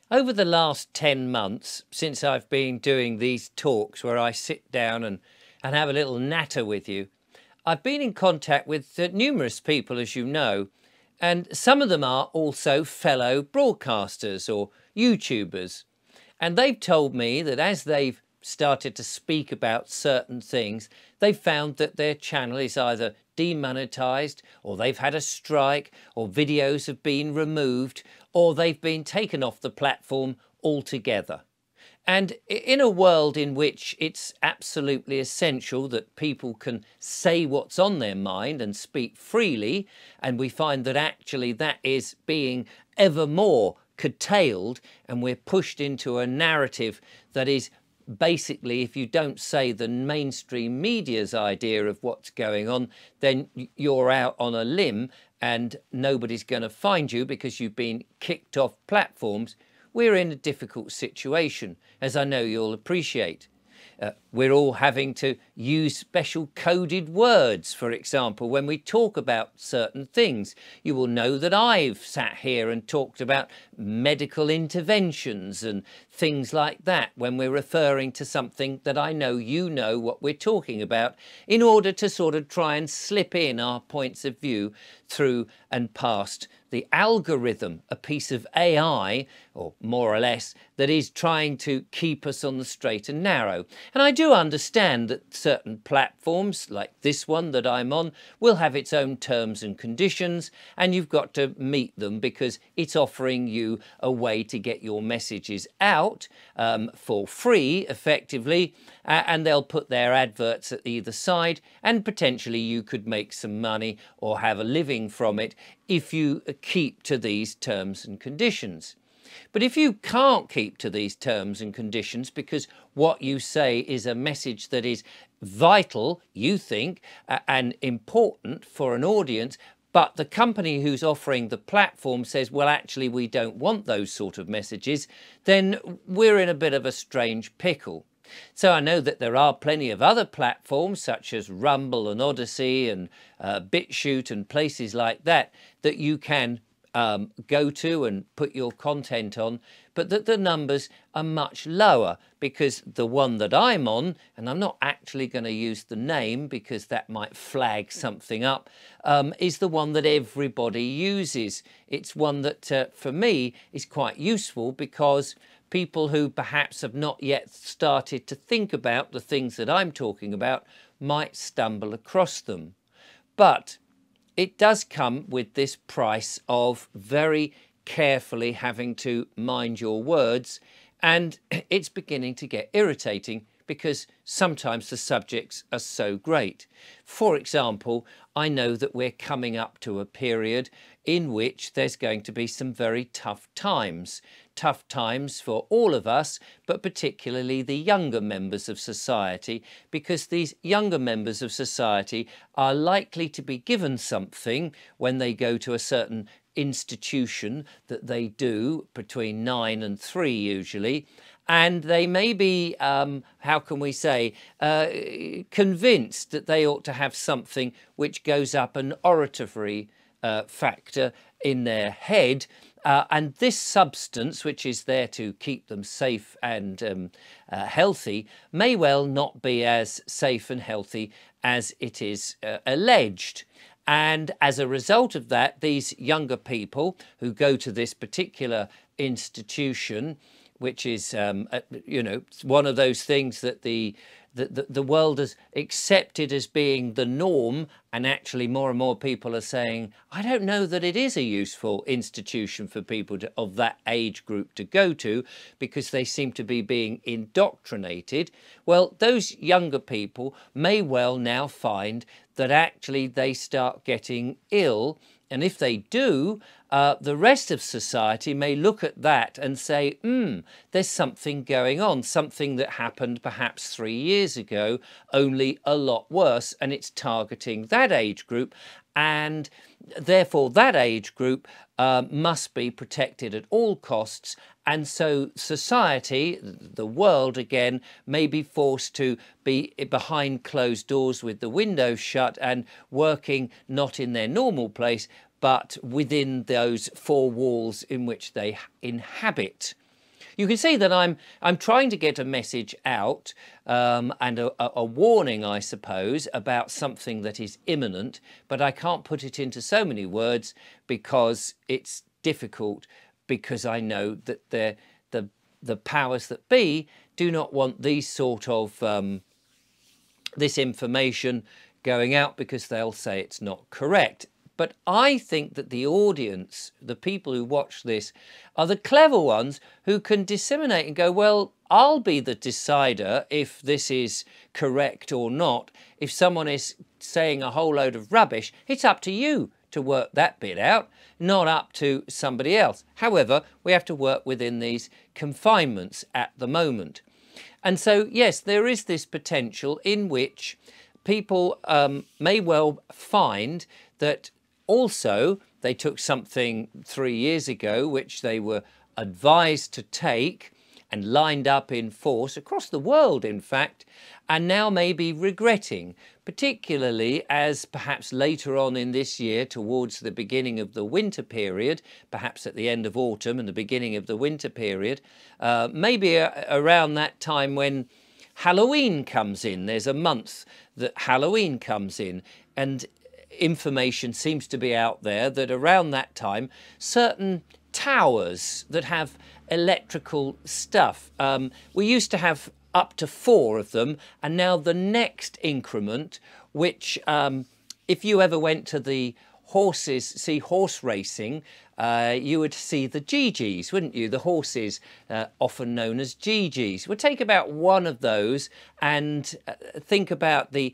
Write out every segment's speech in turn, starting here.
Over the last 10 months, since I've been doing these talks where I sit down and have a little natter with you, I've been in contact with numerous people, as you know, and some of them are also fellow broadcasters or YouTubers. And they've told me that as they've started to speak about certain things, they've found that their channel is either demonetized, or they've had a strike, or videos have been removed, or they've been taken off the platform altogether. And in a world in which it's absolutely essential that people can say what's on their mind and speak freely, and we find that actually that is being ever more curtailed, and we're pushed into a narrative that is basically, if you don't say the mainstream media's idea of what's going on, then you're out on a limb and nobody's going to find you because you've been kicked off platforms. We're in a difficult situation, as I know you'll appreciate. We're all having to use special coded words, for example, when we talk about certain things. You will know that I've sat here and talked about medical interventions and things like that when we're referring to something that I know you know what we're talking about, in order to sort of try and slip in our points of view through and past the algorithm, a piece of AI, or more or less, that is trying to keep us on the straight and narrow. And I do understand that certain platforms, like this one that I'm on, will have its own terms and conditions, and you've got to meet them because it's offering you a way to get your messages out for free, effectively, and they'll put their adverts at either side, and potentially you could make some money or have a living from it if you keep to these terms and conditions. But if you can't keep to these terms and conditions because what you say is a message that is vital, you think, and important for an audience, but the company who's offering the platform says, well, actually, we don't want those sort of messages, then we're in a bit of a strange pickle. So I know that there are plenty of other platforms such as Rumble and Odyssey and BitChute and places like that that you can go to and put your content on, but that the numbers are much lower because the one that I'm on, and I'm not actually going to use the name because that might flag something up, is the one that everybody uses. It's one that for me is quite useful because people who perhaps have not yet started to think about the things that I'm talking about might stumble across them. But it does come with this price of very carefully having to mind your words, and it's beginning to get irritating because sometimes the subjects are so great. For example, I know that we're coming up to a period in which there's going to be some very tough times for all of us, but particularly the younger members of society, because these younger members of society are likely to be given something when they go to a certain institution that they do between 9 and 3 usually, and they may be, how can we say, convinced that they ought to have something which goes up an oratory factor in their head, and this substance, which is there to keep them safe and healthy, may well not be as safe and healthy as it is alleged. And as a result of that, these younger people who go to this particular institution, which is, you know, one of those things that the world has accepted as being the norm, and actually more and more people are saying, I don't know that it is a useful institution for people of that age group to go to because they seem to be being indoctrinated. Well, those younger people may well now find that actually they start getting ill, and if they do, the rest of society may look at that and say, there's something going on, something that happened perhaps 3 years ago, only a lot worse, and it's targeting that age group, and therefore that age group must be protected at all costs. And so society, the world again, may be forced to be behind closed doors with the windows shut and working not in their normal place, but within those 4 walls in which they inhabit. you can see that I'm trying to get a message out, and a warning, I suppose, about something that is imminent, but I can't put it into so many words because it's difficult, because I know that the powers that be do not want these sort of this information going out, because they'll say it's not correct. But I think that the audience, the people who watch this, are the clever ones who can disseminate and go, well, I'll be the decider if this is correct or not. If someone is saying a whole load of rubbish, it's up to you to work that bit out, not up to somebody else. However, we have to work within these confinements at the moment. And so, yes, there is this potential in which people may well find that also they took something 3 years ago which they were advised to take and lined up in force across the world, in fact, and now may be regretting, particularly as perhaps later on in this year, towards the beginning of the winter period, perhaps at the end of autumn and the beginning of the winter period, maybe around that time when Halloween comes in. There's a month that Halloween comes in, and information seems to be out there that around that time certain towers that have electrical stuff, we used to have up to 4 of them, and now the next increment, which if you ever went to the see horse racing, you would see the GGs, wouldn't you? The horses, often known as GGs. We'll take about one of those and think about the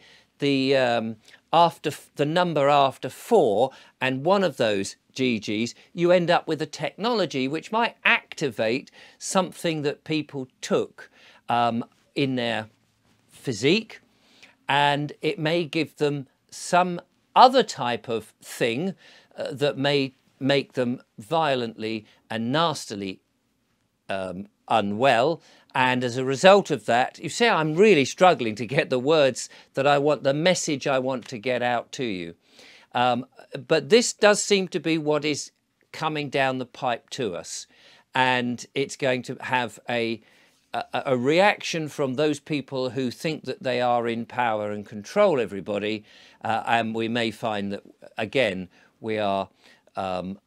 number after 4, and one of those GGs, you end up with a technology which might activate something that people took in their physique, and it may give them some other type of thing that may make them violently and nastily unwell. And as a result of that, you see, I'm really struggling to get the words that I want, the message I want to get out to you. But this does seem to be what is coming down the pipe to us. And it's going to have a reaction from those people who think that they are in power and control everybody. And we may find that, again, we are on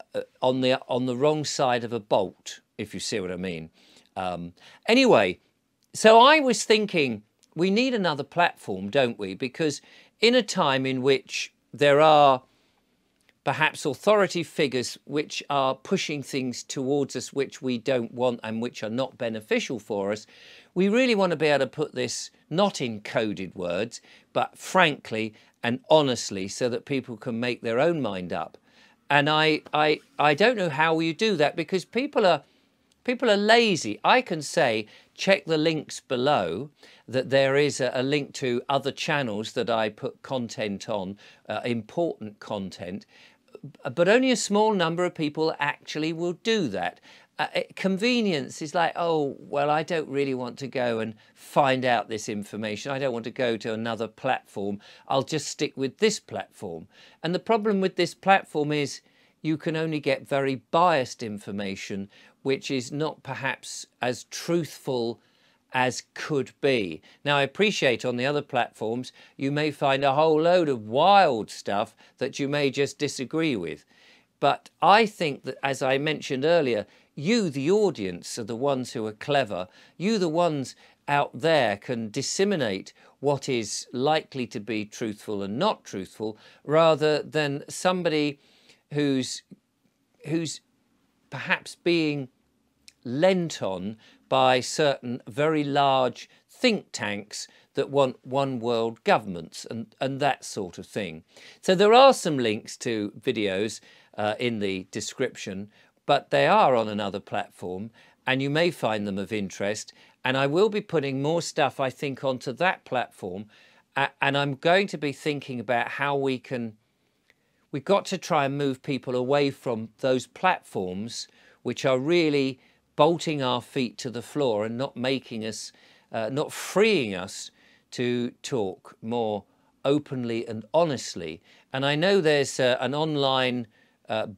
the wrong side of a bolt, if you see what I mean. Anyway, so I was thinking we need another platform, don't we? Because in a time in which there are perhaps authority figures which are pushing things towards us which we don't want and which are not beneficial for us, we really want to be able to put this not in coded words, but frankly and honestly, so that people can make their own mind up. And I don't know how you do that, because people are lazy. I can say, check the links below, that there is a link to other channels that I put content on, important content, but only a small number of people actually will do that. Convenience is like, oh, well, I don't really want to go and find out this information. I don't want to go to another platform. I'll just stick with this platform. And the problem with this platform is you can only get very biased information, which is not perhaps as truthful as could be. Now, I appreciate on the other platforms, you may find a whole load of wild stuff that you may just disagree with. But I think that, as I mentioned earlier, you, the audience, are the ones who are clever. You, the ones out there, can disseminate what is likely to be truthful and not truthful, rather than somebody who's perhaps being lent on by certain very large think tanks that want one world governments and that sort of thing. So there are some links to videos in the description, but they are on another platform and you may find them of interest. And I will be putting more stuff, I think, onto that platform. And I'm going to be thinking about how we've got to try and move people away from those platforms which are really bolting our feet to the floor and not making us, not freeing us to talk more openly and honestly. And I know there's an online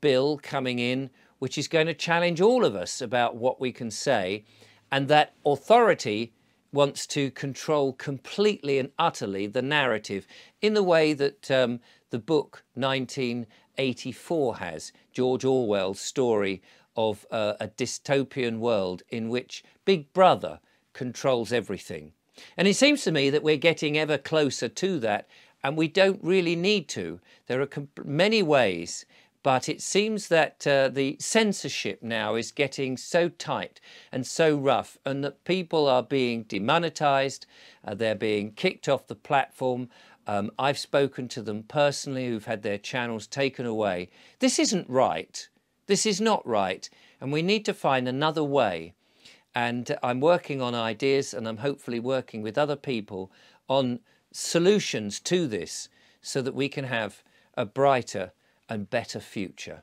bill coming in which is going to challenge all of us about what we can say. and that authority wants to control completely and utterly the narrative in the way that the book 1984 has, George Orwell's story of a dystopian world in which Big Brother controls everything. And it seems to me that we're getting ever closer to that, and we don't really need to. There are many ways, but it seems that the censorship now is getting so tight and so rough, and that people are being demonetized, they're being kicked off the platform. I've spoken to them personally who've had their channels taken away. This isn't right. This is not right, and we need to find another way. And I'm working on ideas, and I'm hopefully working with other people on solutions to this so that we can have a brighter and better future.